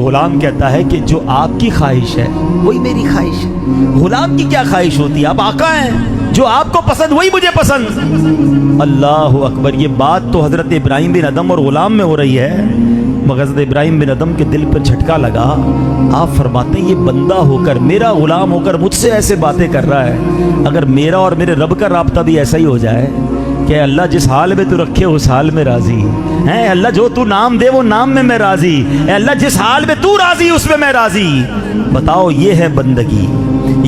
غلام کہتا ہے کہ جو آپ کی خواہش ہے وہی میری خواہش ہے. غلام کی کیا خواہش ہوتی ہے؟ آپ آقا ہیں، جو آپ کو پسند وہی مجھے پسند. اللہ اکبر. یہ بات تو حضرت ابراہیم بن ادم اور غلام میں ہو رہی ہے، مگر حضرت ابراہیم بن ادم کے دل پر جھٹکا لگا. آپ فرماتے ہیں یہ بندہ ہو کر، میرا غلام ہو کر مجھ سے ایسے باتیں کر رہا ہے. اگر میرا اور میرے رب کا رابطہ بھی ایسا ہی ہو جائے کہ اللہ جس حال میں تو رکھے اس حال میں راضی ہے، اللہ جو تو نام دے وہ نام میں راضی، اے اللہ جس حال میں تو راضی اس میں میں راضی. بتاؤ یہ ہے بندگی،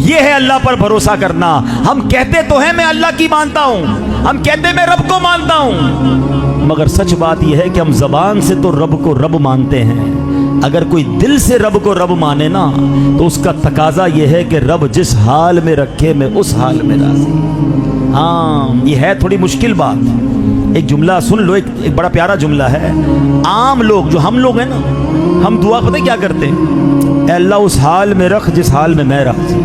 یہ ہے اللہ پر بھروسہ کرنا. ہم کہتے تو ہیں میں اللہ کی مانتا ہوں، ہم کہتے ہیں میں رب کو مانتا ہوں، مگر سچ بات یہ ہے کہ ہم زبان سے تو رب کو رب مانتے ہیں. اگر کوئی دل سے رب کو رب مانے نا تو اس کا تقاضا یہ ہے کہ رب جس حال میں رکھے میں اس حال میں راضی. ہاں یہ ہے تھوڑی مشکل بات. ایک جملہ سن لو، ایک بڑا پیارا جملہ ہے. عام لوگ جو ہم لوگ ہیں نا، ہم دعا پتہ کیا کرتے ہیں؟ اے اللہ اس حال میں رکھ جس حال میں میں راضی.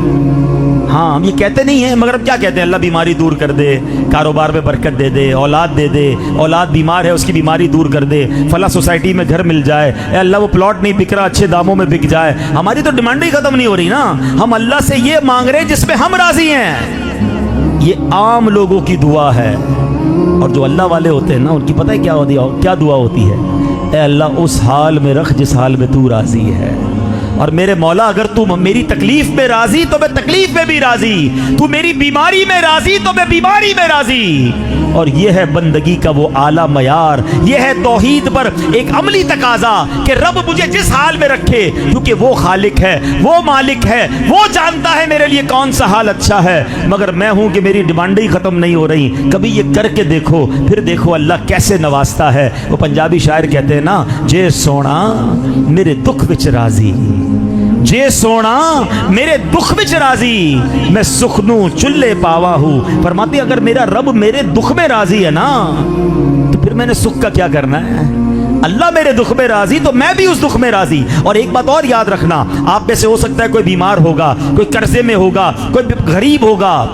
ہاں ہم یہ کہتے نہیں ہیں، مگر اب کیا کہتے ہیں؟ اللہ بیماری دور کر دے، کاروبار میں برکت دے دے، اولاد دے دے، اولاد بیمار ہے اس کی بیماری دور کر دے، فلاں سوسائٹی میں گھر مل جائے، اے اللہ وہ پلاٹ نہیں بک رہا اچھے داموں میں بک جائے. ہماری تو ڈیمانڈ ہی ختم نہیں ہو رہی نا. ہم اللہ سے یہ مانگ رہے ہیں جس میں ہم راضی ہیں. یہ عام لوگوں کی دعا ہے. اور جو اللہ والے ہوتے ہیں نا ان کی پتہ ہے کیا دعا ہوتی ہے؟ اے اللہ اس حال میں رکھ جس حال میں تو راضی ہے. اور میرے مولا اگر تو میری تکلیف میں راضی تو میں تکلیف میں بھی راضی، تو میری بیماری میں راضی تو میں بیماری میں راضی. اور یہ ہے بندگی کا وہ اعلیٰ معیار، یہ ہے توحید پر ایک عملی تقاضا کہ رب مجھے جس حال میں رکھے، کیونکہ وہ خالق ہے، وہ مالک ہے، وہ جانتا ہے میرے لیے کون سا حال اچھا ہے. مگر میں ہوں کہ میری ڈیمانڈیں ہی ختم نہیں ہو رہی. کبھی یہ کر کے دیکھو، پھر دیکھو اللہ کیسے نوازتا ہے. وہ پنجابی شاعر کہتے ہیں نا، جے سونا میرے دکھ وچ راضی، جے سونا میرے دکھ وچ راضی، میں سخنوں چلے پاوا ہوں. فرماتے اگر میرا رب میرے دکھ میں راضی ہے نا تو پھر میں نے سکھ کا کیا کرنا ہے؟ اللہ میرے دکھ میں راضی تو میں بھی اس دکھ میں راضی. اور ایک بات اور یاد رکھنا، آپ میں سے ہو سکتا ہے کوئی بیمار ہوگا، کوئی قرضے میں ہوگا، کوئی غریب ہوگا.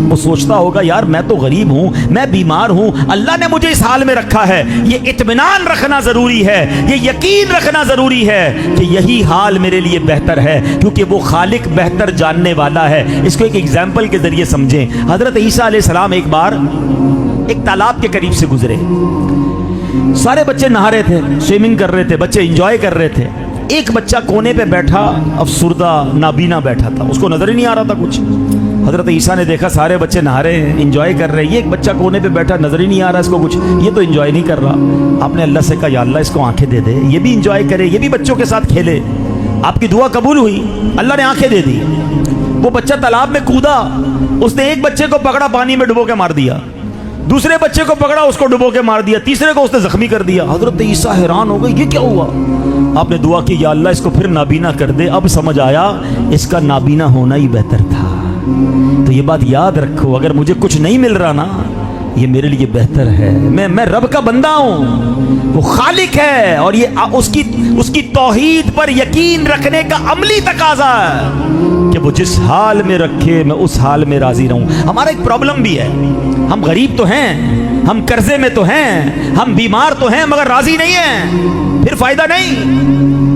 وہ سوچتا ہوگا یار میں تو غریب ہوں، میں بیمار ہوں، اللہ نے مجھے اس حال میں رکھا ہے. یہ اطمینان رکھنا ضروری ہے، یہ یقین رکھنا ضروری ہے کہ یہی حال میرے لیے بہتر ہے، کیونکہ وہ خالق بہتر جاننے والا ہے. اس کو ایک ایگزامپل کے ذریعے سمجھیں. حضرت عیسیٰ علیہ السلام ایک بار ایک تالاب کے قریب سے گزرے. سارے بچے نہا رہے تھے، سوئمنگ کر رہے تھے، بچے انجوائے کر رہے تھے. ایک بچہ کونے پہ بیٹھا افسردہ نابینا بیٹھا تھا، اس کو نظر ہی نہیں آ رہا تھا کچھ. حضرت عیسیٰ نے دیکھا سارے بچے نہا رہے ہیں، انجوائے کر رہے ہیں، یہ ایک بچہ کونے پہ بیٹھا نظر ہی نہیں آ رہا اس کو کچھ، یہ تو انجوائے نہیں کر رہا. آپ نے اللہ سے کہا یا اللہ اس کو آنکھیں دے دے، یہ بھی انجوائے کرے، یہ بھی بچوں کے ساتھ کھیلے. آپ کی دعا قبول ہوئی، اللہ نے آنکھیں دے دی. وہ بچہ تالاب میں کودا، اس نے ایک بچے کو پکڑا پانی میں ڈبو کے مار دیا، دوسرے بچے کو پکڑا اس کو ڈبو کے مار دیا، تیسرے کو اس نے زخمی کر دیا. حضرت عیسیٰ حیران ہو گئے یہ کیا ہوا؟ آپ نے دعا کی یا اللہ اس کو پھر نابینا کر دے. اب سمجھ آیا اس کا نابینا ہونا ہی بہتر تھا. تو یہ بات یاد رکھو، اگر مجھے کچھ نہیں مل رہا نا یہ میرے لیے بہتر ہے. میں رب کا بندہ ہوں، وہ خالق ہے، اور یہ اس کی توحید پر یقین رکھنے کا عملی تقاضا ہے کہ وہ جس حال میں رکھے میں اس حال میں راضی رہوں. ہمارا ایک پرابلم بھی ہے، ہم غریب تو ہیں، ہم قرضے میں تو ہیں، ہم بیمار تو ہیں، مگر راضی نہیں ہیں. پھر فائدہ نہیں.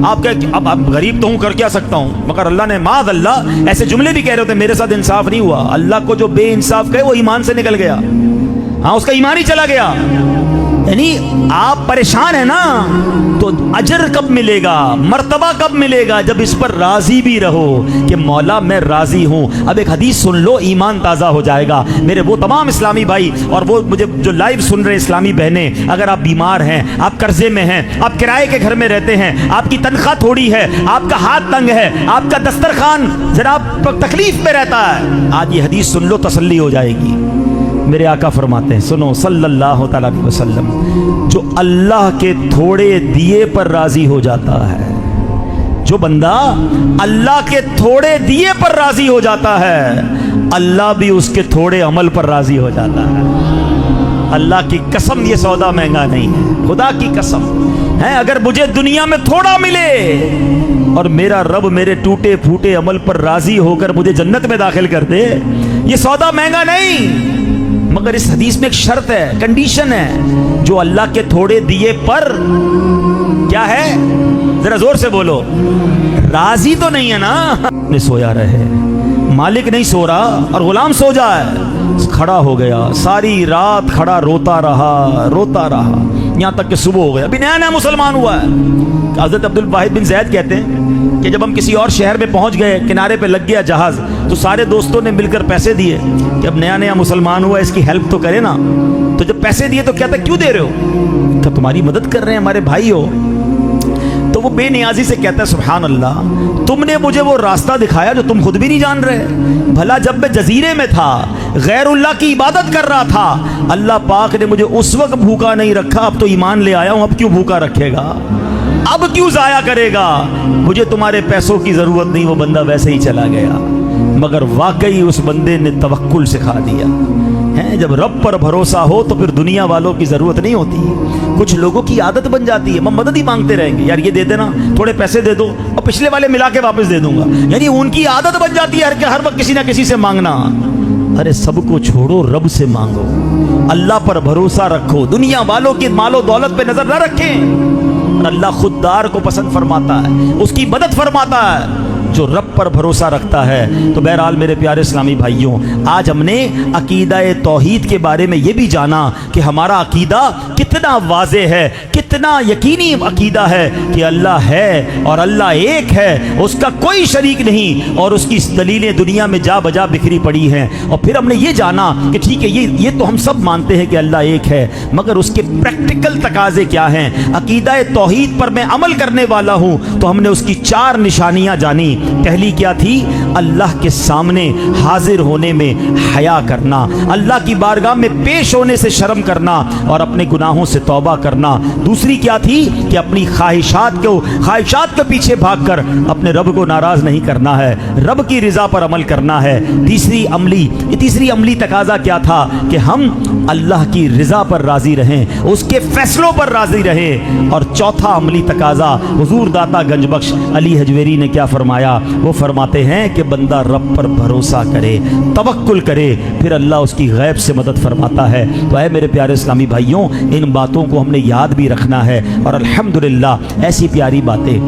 آپ اب غریب تو ہوں، کر کیا سکتا ہوں، مگر اللہ نے معاذ اللہ ایسے جملے بھی کہہ رہے ہوتے میرے ساتھ انصاف نہیں ہوا. اللہ کو جو بے انصاف کہے وہ ایمان سے نکل گیا. ہاں اس کا ایمان ہی چلا گیا. یعنی آپ پریشان ہیں نا تو اجر کب ملے گا، مرتبہ کب ملے گا؟ جب اس پر راضی بھی رہو کہ مولا میں راضی ہوں. اب ایک حدیث سن لو، ایمان تازہ ہو جائے گا. میرے وہ تمام اسلامی بھائی اور وہ مجھے جو لائیو سن رہے اسلامی بہنیں، اگر آپ بیمار ہیں، آپ قرضے میں ہیں، آپ کرائے کے گھر میں رہتے ہیں، آپ کی تنخواہ تھوڑی ہے، آپ کا ہاتھ تنگ ہے، آپ کا دسترخوان جناب تکلیف میں رہتا ہے، آج یہ حدیث سن لو، تسلی ہو جائے گی. میرے آقا فرماتے ہیں، سنو صلی اللہ تعالیٰ علیہ وسلم، جو اللہ کے تھوڑے دیے پر راضی ہو جاتا ہے، جو بندہ اللہ کے تھوڑے دیے پر راضی ہو جاتا ہے، اللہ بھی اس کے تھوڑے عمل پر راضی ہو جاتا ہے. اللہ کی قسم یہ سودا مہنگا نہیں ہے، خدا کی قسم ہے. اگر مجھے دنیا میں تھوڑا ملے اور میرا رب میرے ٹوٹے پھوٹے عمل پر راضی ہو کر مجھے جنت میں داخل کر دے، یہ سودا مہنگا نہیں. مگر اس حدیث میں ایک شرط ہے, کنڈیشن ہے, جو اللہ کے تھوڑے دیے پر کیا ہے, ذرا زور سے بولو, راضی تو نہیں ہے نا. نے سویا رہے, مالک نہیں سو رہا اور غلام سو جائے. کھڑا ہو گیا, ساری رات کھڑا روتا رہا یہاں تک کہ صبح ہو گیا. ابھی نیا نیا مسلمان ہوا ہے. حضرت عبد الواحد بن زید کہتے ہیں کہ جب ہم کسی اور شہر میں پہنچ گئے, کنارے پہ لگ گیا جہاز, تو سارے دوستوں نے مل کر پیسے دیے کہ اب نیا نیا مسلمان ہوا, اس کی ہیلپ تو کرے نا. تو جب پیسے دیے تو کیا تھا, کیوں دے رہے ہو, کہ تمہاری مدد کر رہے ہیں, ہمارے بھائی ہو. تو وہ بے نیازی سے کہتا ہے سبحان اللہ, تم نے مجھے وہ راستہ دکھایا جو تم خود بھی نہیں جان رہے. بھلا جب میں جزیرے میں تھا, غیر اللہ کی عبادت کر رہا تھا, اللہ پاک نے مجھے اس وقت بھوکا نہیں رکھا, اب تو ایمان لے آیا ہوں, اب کیوں بھوکا رکھے گا, اب کیوں ضائع کرے گا. مجھے تمہارے پیسوں کی ضرورت نہیں. وہ بندہ ویسے ہی چلا گیا, مگر واقعی اس بندے نے توکل سکھا دیا. جب رب پر بھروسہ ہو تو پھر دنیا والوں کی ضرورت نہیں ہوتی. کچھ لوگوں کی عادت بن جاتی ہے, مدد ہی مانگتے رہیں گے, یار یہ دے دینا, تھوڑے پیسے دے دو, اور پچھلے والے ملا کے واپس دے دوں گا. یعنی ان کی عادت بن جاتی ہے ہر وقت کسی نہ کسی سے مانگنا. ارے سب کو چھوڑو, رب سے مانگو, اللہ پر بھروسہ رکھو, دنیا والوں کی مال و دولت پہ نظر نہ رکھیں. اللہ خوددار کو پسند فرماتا ہے, اس کی مدد فرماتا ہے جو رب پر بھروسہ رکھتا ہے. تو بہرحال میرے پیارے اسلامی بھائیوں, آج ہم نے عقیدہ توحید کے بارے میں یہ بھی جانا کہ ہمارا عقیدہ کتنا واضح ہے, کتنا یقینی عقیدہ ہے کہ اللہ ہے اور اللہ ایک ہے, اس کا کوئی شریک نہیں, اور اس کی دلیلیں دنیا میں جا بجا بکھری پڑی ہیں. اور پھر ہم نے یہ جانا کہ ٹھیک ہے, یہ تو ہم سب مانتے ہیں کہ اللہ ایک ہے, مگر اس کے پریکٹیکل تقاضے کیا ہیں. عقیدہ توحید پر میں عمل کرنے والا ہوں تو ہم نے اس کی 4 نشانیاں جانی. پہلی کیا تھی, اللہ کے سامنے حاضر ہونے میں حیا کرنا, اللہ کی بارگاہ میں پیش ہونے سے شرم کرنا اور اپنے گناہوں سے توبہ کرنا. دوسری کیا تھی کہ اپنی خواہشات کے پیچھے بھاگ کر اپنے رب کو ناراض نہیں کرنا ہے, رب کی رضا پر عمل کرنا ہے. تیسری عملی تقاضا کیا تھا کہ ہم اللہ کی رضا پر راضی رہیں, اس کے فیصلوں پر راضی رہیں. اور چوتھا عملی تقاضا حضور داتا گنج بخش علی حجویری نے کیا فرمایا, وہ فرماتے ہیں کہ بندہ رب پر بھروسہ کرے, توکل کرے, پھر اللہ اس کی غیب سے مدد فرماتا ہے. تو اے میرے پیارے اسلامی بھائیوں, ان باتوں کو ہم نے یاد بھی رکھنا ہے. اور الحمدللہ ایسی پیاری باتیں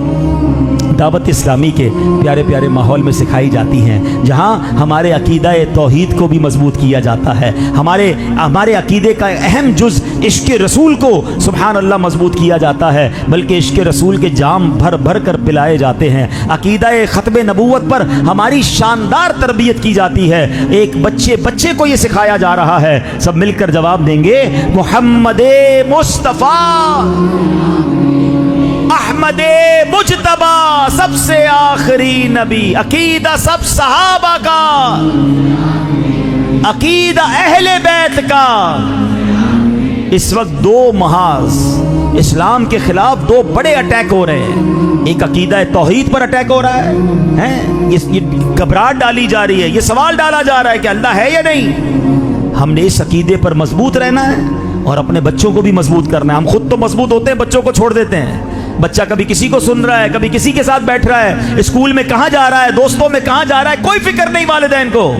دعوت اسلامی کے پیارے پیارے ماحول میں سکھائی جاتی ہیں, جہاں ہمارے عقیدہ توحید کو بھی مضبوط کیا جاتا ہے, ہمارے عقیدے کا اہم جز عشق رسول کو سبحان اللہ مضبوط کیا جاتا ہے, بلکہ عشق رسول کے جام بھر بھر کر پلائے جاتے ہیں. عقیدہ ختم نبوت پر ہماری شاندار تربیت کی جاتی ہے. ایک بچے کو یہ سکھایا جا رہا ہے, سب مل کر جواب دیں گے, محمد مصطفیٰ احمد مجتبی سب سے آخری نبی, عقیدہ سب صحابہ کا, عقیدہ اہل بیت کا. اس وقت 2 محاذ اسلام کے خلاف 2 بڑے اٹیک ہو رہے ہیں. ایک عقیدہ توحید پر اٹیک ہو رہا ہے, یہ گھبراہٹ ڈالی جا رہی ہے, یہ سوال ڈالا جا رہا ہے کہ اللہ ہے یا نہیں. ہم نے اس عقیدے پر مضبوط رہنا ہے اور اپنے بچوں کو بھی مضبوط کرنا ہے. ہم خود تو مضبوط ہوتے ہیں, بچوں کو چھوڑ دیتے ہیں. بچہ کبھی کسی کو سن رہا ہے, کبھی کسی کے ساتھ بیٹھ رہا ہے, اسکول میں کہاں جا رہا ہے, دوستوں میں کہاں جا رہا ہے, کوئی فکر نہیں والدین کو.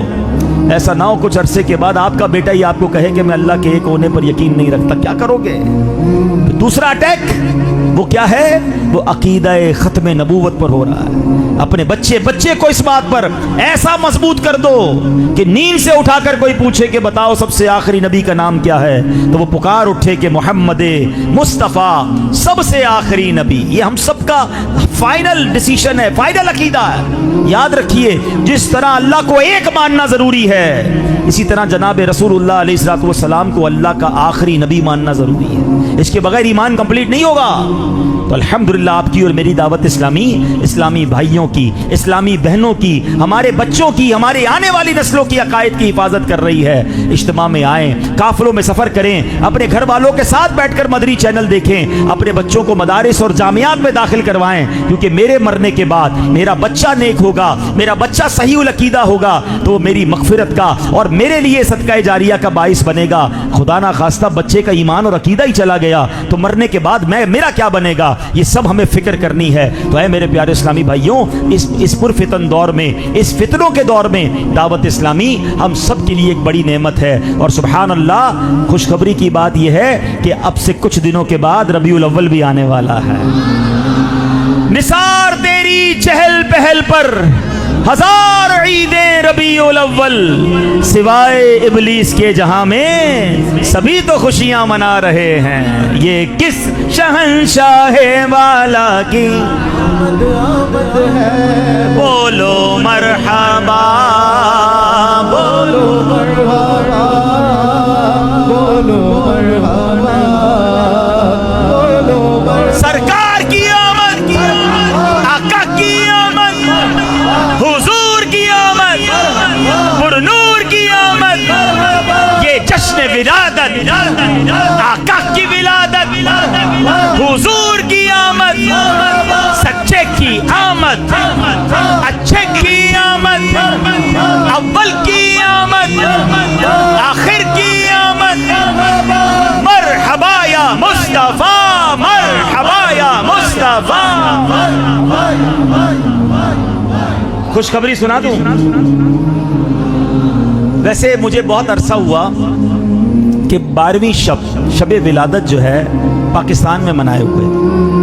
ایسا نہ ہو کچھ عرصے کے بعد آپ کا بیٹا ہی آپ کو کہے کہ میں اللہ کے ایک ہونے پر یقین نہیں رکھتا, کیا کرو گے؟ دوسرا اٹیک وہ کیا ہے, وہ عقیدہ ختم نبوت پر ہو رہا ہے. اپنے بچے کو اس بات پر ایسا مضبوط کر دو کہ نیند سے اٹھا کر کوئی پوچھے کہ بتاؤ سب سے آخری نبی کا نام کیا ہے, تو وہ پکار اٹھے کہ محمد مصطفیٰ سب سے آخری نبی. یہ ہم سب کا فائنل ڈیسیشن ہے, فائنل عقیدہ ہے. یاد رکھیے, جس طرح اللہ کو ایک ماننا ضروری ہے, اسی طرح جناب رسول اللہ علیہ الصلوۃ والسلام کو اللہ کا آخری نبی ماننا ضروری ہے. اس کے بغیر ایمان کمپلیٹ نہیں ہوگا. تو الحمدللہ آپ کی اور میری دعوت اسلامی بھائیوں کی, اسلامی بہنوں کی, ہمارے بچوں کی, ہماری آنے والی نسلوں کی عقائد کی حفاظت کر رہی ہے. اجتماع میں آئیں, قافلوں میں سفر کریں, اپنے گھر والوں کے ساتھ بیٹھ کر مدری چینل دیکھیں, اپنے بچوں کو مدارس اور جامعات میں داخل کروائیں, کیونکہ میرے مرنے کے بعد میرا بچہ نیک ہوگا, میرا بچہ صحیح العقیدہ ہوگا, تو میری مغفرت کا اور میرے لیے صدقہ جاریہ کا باعث بنے گا. خدا نہ خواستہ بچے کا ایمان اور عقیدہ ہی چلا گیا تو مرنے کے بعد میرا کیا بنے گا، یہ سب ہمیں فکر کرنی ہے۔ تو اے میرے پیارے اسلامی بھائیوں، اس پرفتن دور میں، اس فتنوں کے دور میں دعوت اسلامی ہم سب کے لیے ایک بڑی نعمت ہے۔ اور سبحان اللہ، خوشخبری کی بات یہ ہے کہ اب سے کچھ دنوں کے بعد ربیع الاول بھی آنے والا ہے۔ نثار تیری چہل پہل پر ہزار عیدیں ربیع الاول، سوائے ابلیس کے جہاں میں سبھی تو خوشیاں منا رہے ہیں۔ یہ کس شہنشاہ والا کی آمد ہے، بولو مرحبا، بولو مرحبا، بولو مرحبا، بولو مرحبا۔ سرکار کی آمد، آقا کی آمد، حضور کی آمد، پرنور کی آمد، یہ جشن ولادت، آقا کی ولادت، حضور کی آمد، سچے کی آمد، اچھے کی آمد، اول کی آمد، آخر کی آمد، مرحبا یا مصطفیٰ، مرحبا یا مصطفیٰ۔ خوشخبری سنا دوں، ویسے مجھے بہت عرصہ ہوا کہ 12ویں شب ولادت جو ہے پاکستان میں منائے ہوئے،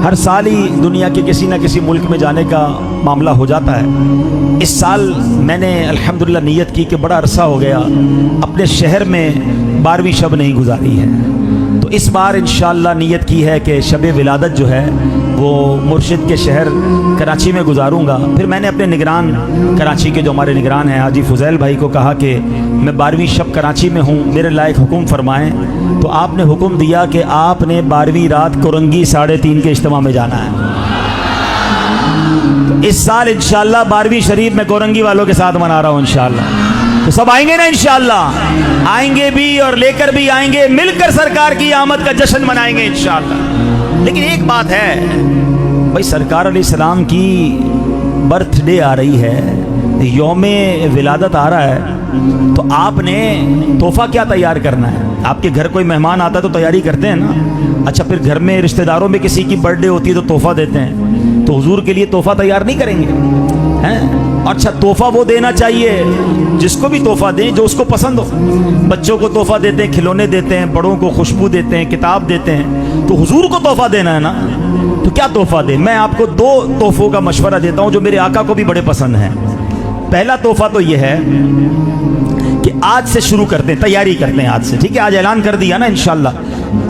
ہر سال ہی دنیا کے کسی نہ کسی ملک میں جانے کا معاملہ ہو جاتا ہے۔ اس سال میں نے الحمدللہ نیت کی کہ بڑا عرصہ ہو گیا اپنے شہر میں 12ویں شب نہیں گزاری ہے، تو اس بار انشاءاللہ نیت کی ہے کہ شب ولادت جو ہے وہ مرشد کے شہر کراچی میں گزاروں گا۔ پھر میں نے اپنے نگران کراچی کے جو ہمارے نگران ہیں حاجی فضیل بھائی کو کہا کہ میں 12ویں شب کراچی میں ہوں، میرے لائق حکم فرمائیں۔ تو آپ نے حکم دیا کہ آپ نے 12ویں رات کورنگی 3:30 کے اجتماع میں جانا ہے۔ اس سال انشاءاللہ 12ویں شریف میں کورنگی والوں کے ساتھ منا رہا ہوں انشاءاللہ۔ تو سب آئیں گے نا انشاءاللہ؟ آئیں گے بھی اور لے کر بھی آئیں گے، مل کر سرکار کی آمد کا جشن منائیں گے انشاءاللہ۔ لیکن ایک بات ہے بھائی، سرکار علیہ السلام کی برتھ ڈے آ رہی ہے، یوم ولادت آ رہا ہے، تو آپ نے تحفہ کیا تیار کرنا ہے؟ آپ کے گھر کوئی مہمان آتا ہے تو تیاری کرتے ہیں نا۔ اچھا، پھر گھر میں رشتہ داروں میں کسی کی برتھ ڈے ہوتی ہے تو تحفہ دیتے ہیں، تو حضور کے لیے تحفہ تیار نہیں کریں گے ہیں؟ اچھا، تحفہ وہ دینا چاہیے جس کو بھی تحفہ دیں جو اس کو پسند ہو۔ بچوں کو تحفہ دیتے ہیں، کھلونے دیتے ہیں، بڑوں کو خوشبو دیتے ہیں، کتاب دیتے ہیں، تو حضور کو تحفہ دینا ہے نا، تو کیا تحفہ دیں؟ میں آپ کو 2 تحفوں کا مشورہ دیتا ہوں جو میرے آقا کو بھی بڑے پسند ہیں۔ پہلا تحفہ تو یہ ہے کہ آج سے شروع کرتے ہیں، تیاری کرتے ہیں آج سے، ٹھیک ہے؟ آج اعلان کر دیا نا انشاءاللہ،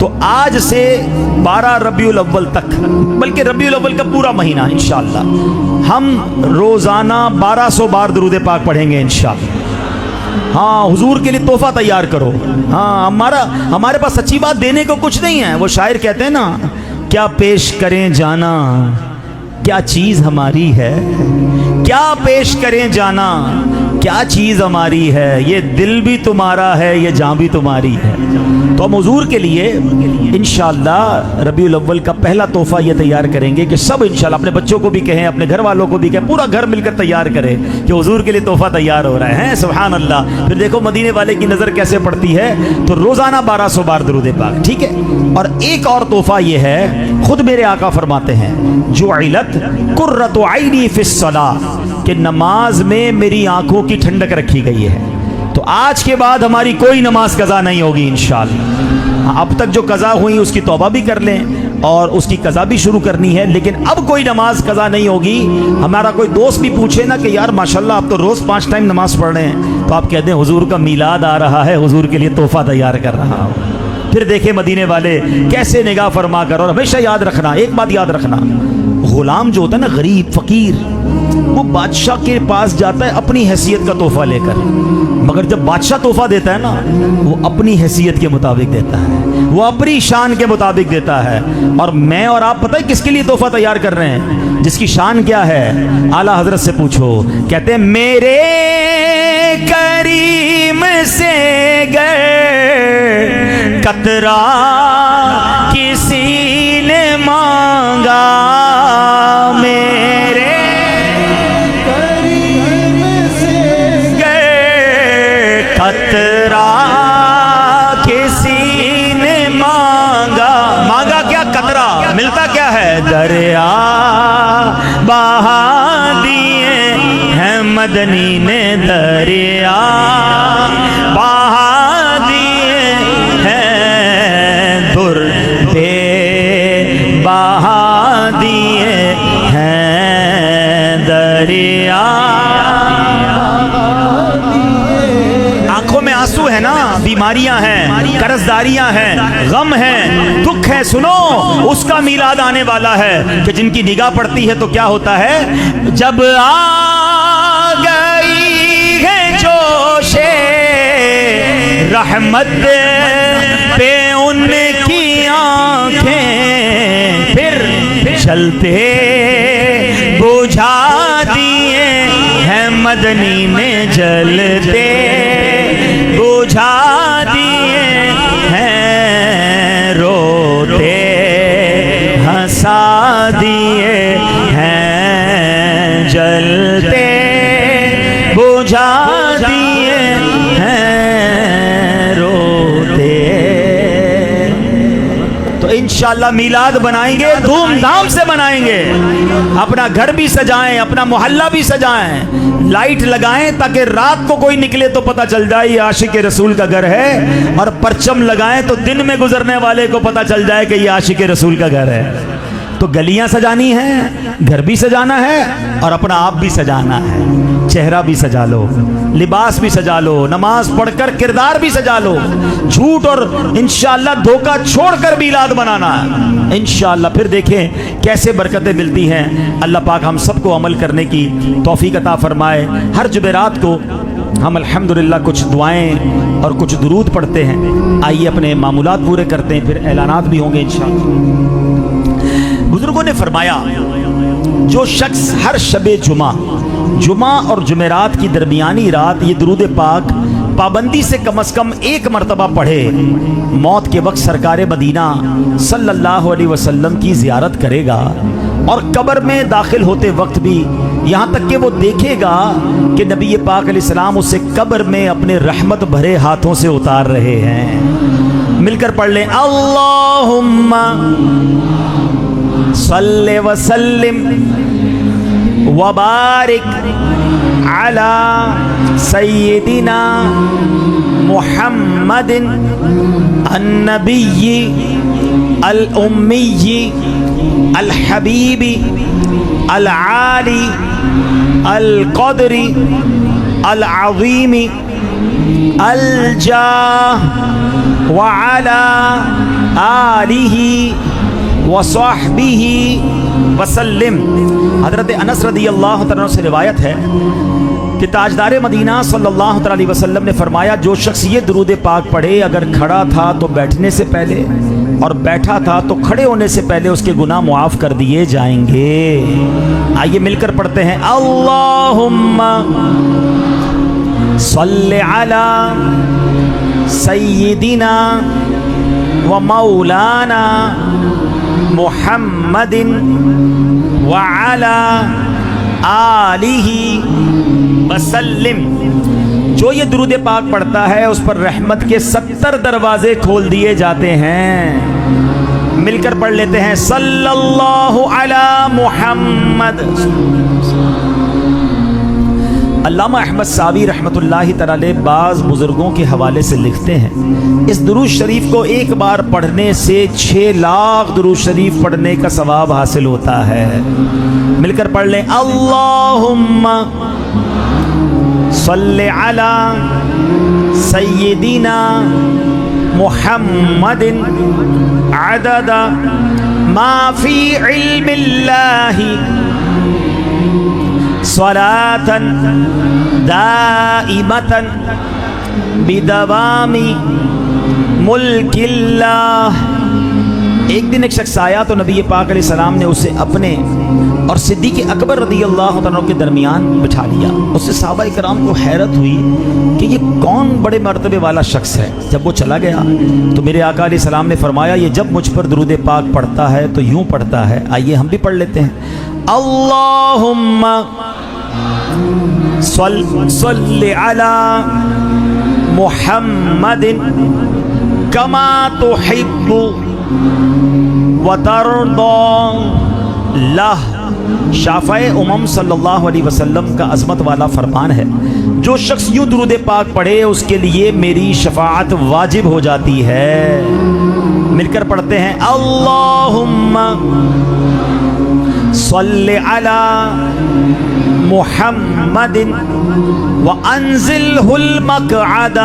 تو آج سے 12 ربیع الاول تک، بلکہ ربیع الاول کا پورا مہینہ انشاءاللہ ہم روزانہ 1200 بار درود پاک پڑھیں گے انشاءاللہ۔ ہاں، حضور کے لیے تحفہ تیار کرو۔ ہاں، ہمارے پاس سچی بات دینے کو کچھ نہیں ہے۔ وہ شاعر کہتے ہیں نا، کیا پیش کریں جانا، کیا چیز ہماری ہے، کیا پیش کریں جانا، کیا چیز ہماری ہے، یہ دل بھی تمہارا ہے، یہ جان بھی تمہاری ہے۔ تو ہم حضور کے لیے انشاءاللہ ربیع الاول کا پہلا تحفہ یہ تیار کریں گے کہ سب انشاءاللہ اپنے بچوں کو بھی کہیں، اپنے گھر والوں کو بھی کہیں، پورا گھر مل کر تیار کرے کہ حضور کے لیے تحفہ تیار ہو رہا ہے۔ سبحان اللہ۔ پھر دیکھو مدینے والے کی نظر کیسے پڑتی ہے، تو روزانہ 1200 بار درود پاک، ٹھیک ہے؟ اور ایک اور تحفہ یہ ہے، خود میرے آقا فرماتے ہیں جعلت قرۃ عینی فی الصلاۃ، کہ نماز میں میری آنکھوں کی ٹھنڈک رکھی گئی ہے۔ تو آج کے بعد ہماری کوئی نماز قضا نہیں ہوگی انشاءاللہ۔ اب تک جو قضا ہوئی اس کی توبہ بھی کر لیں اور اس کی قضا بھی شروع کرنی ہے، لیکن اب کوئی نماز قضا نہیں ہوگی۔ ہمارا کوئی دوست بھی پوچھے نا کہ یار ماشاءاللہ آپ تو روز 5 ٹائم نماز پڑھ رہے ہیں، تو آپ کہتے ہیں حضور کا میلاد آ رہا ہے، حضور کے لیے تحفہ تیار کر رہا ہوں۔ پھر دیکھیں مدینے والے کیسے نگاہ فرما کر، اور ہمیشہ یاد رکھنا، ایک بات یاد رکھنا، غلام جو ہوتا ہے نا، غریب فقیر، وہ بادشاہ کے پاس جاتا ہے اپنی حیثیت کا تحفہ لے کر، مگر جب بادشاہ تحفہ دیتا ہے نا، وہ اپنی حیثیت کے مطابق دیتا ہے، وہ اپنی شان کے مطابق دیتا ہے۔ اور میں اور آپ پتہ ہے کس کے لیے تحفہ تیار کر رہے ہیں؟ جس کی شان کیا ہے، اعلیٰ حضرت سے پوچھو، کہتے ہیں میرے کریم سے گر قطرہ کسی نے مانگا، میرے کریم سے گر قطرہ کسی نے مانگا، مانگا کیا؟ قطرہ، ملتا کیا ہے؟ دریا بہا دیے ہیں مدنی نے دریا بہا دیے ہیں در دے بہا دیے ہیں دریا. آنکھوں میں آنسو ہے نا, بیماریاں ہیں, قرضداریاں ہیں, غم ہیں, دکھ ہے, سنو اس کا میلاد آنے والا ہے کہ جن کی نگاہ پڑتی ہے تو کیا ہوتا ہے, جب آ گئی ہے جوش رحمت پہ ان کی آنکھیں پھر چلتے بجھا دیے ہیں مدنی نے جلتے بجھا دیے ہیں روتے ہنسا دیے ہیں جلتے بجھا دیے ہیں روتے. تو انشاءاللہ میلاد بنائیں گے, دھوم دھام سے بنائیں گے, اپنا گھر بھی سجائیں, اپنا محلہ بھی سجائیں, لائٹ لگائیں تاکہ رات کو کوئی نکلے تو پتہ چل جائے یہ عاشق رسول کا گھر ہے, اور پرچم لگائیں تو دن میں گزرنے والے کو پتہ چل جائے کہ یہ عاشق رسول کا گھر ہے. تو گلیاں سجانی ہیں, گھر بھی سجانا ہے, اور اپنا آپ بھی سجانا ہے. چہرہ بھی سجا لو, لباس بھی سجا لو, نماز پڑھ کر کردار بھی سجا لو, جھوٹ اور انشاءاللہ دھوکہ چھوڑ کر میلاد بنانا ہے انشاءاللہ. پھر دیکھیں کیسے برکتیں ملتی ہیں. اللہ پاک ہم سب کو عمل کرنے کی توفیق عطا فرمائے. ہر جمعرات کو ہم الحمدللہ کچھ دعائیں اور کچھ درود پڑھتے ہیں. آئیے اپنے معمولات پورے کرتے ہیں, پھر اعلانات بھی ہوں گے انشاءاللہ. بزرگوں نے فرمایا جو شخص ہر شب جمعہ اور جمعرات کی درمیانی رات یہ درود پاک پابندی سے کم از کم ایک مرتبہ پڑھے, موت کے وقت سرکار مدینہ صلی اللہ علیہ وسلم کی زیارت کرے گا, اور قبر میں داخل ہوتے وقت بھی یہاں تک کہ وہ دیکھے گا کہ نبی پاک علیہ السلام اسے قبر میں اپنے رحمت بھرے ہاتھوں سے اتار رہے ہیں. مل کر پڑھ لیں, اللہم صلی وسلم وبارک علی سیدنا محمد النبی الامی الحبیب العالی القدر العظیم الجاہ وعلی آلہ وصحبہ وسلم. حضرت انس رضی اللہ تعالیٰ عنہ سے روایت ہے کہ تاجدار مدینہ صلی اللہ علیہ وسلم نے فرمایا جو شخص یہ درود پاک پڑھے اگر کھڑا تھا تو بیٹھنے سے پہلے اور بیٹھا تھا تو کھڑے ہونے سے پہلے اس کے گناہ معاف کر دیے جائیں گے. آئیے مل کر پڑھتے ہیں, اللہم صلی علی سیدنا و مولانا محمد وعلی آلہ وسلم. جو یہ درود پاک پڑھتا ہے اس پر رحمت کے 70 دروازے کھول دیے جاتے ہیں. مل کر پڑھ لیتے ہیں, صلی اللہ علی محمد. علامہ احمد صابی رحمۃ اللہ تعالی بعض بزرگوں کے حوالے سے لکھتے ہیں اس درود شریف کو ایک بار پڑھنے سے 6 لاکھ درود شریف پڑھنے کا ثواب حاصل ہوتا ہے. مل کر پڑھ لیں, اللہم صلی علی سیدنا محمد عدد ما فی علم اللہ صلاة دائمة بدوام ملک اللہ. ایک دن ایک شخص آیا تو نبی پاک علیہ السلام نے اسے اپنے اور صدیق اکبر رضی اللہ عنہ کے درمیان بٹھا لیا. اس سے صحابہ کرام کو حیرت ہوئی کہ یہ کون بڑے مرتبے والا شخص ہے. جب وہ چلا گیا تو میرے آقا علیہ السلام نے فرمایا یہ جب مجھ پر درود پاک پڑھتا ہے تو یوں پڑھتا ہے. آئیے ہم بھی پڑھ لیتے ہیں, اللہم صلی علی محمد کما تحب وترضى لاہ شافع امم صلی اللہ علیہ وسلم کا عظمت والا فرمان ہے، جو شخص یوں درود پاک پڑھے اس کے لیے میری شفاعت واجب ہو جاتی ہے۔ مل کر پڑھتے ہیں، اللہم صلی علی محمد وانزلہ المقعد۔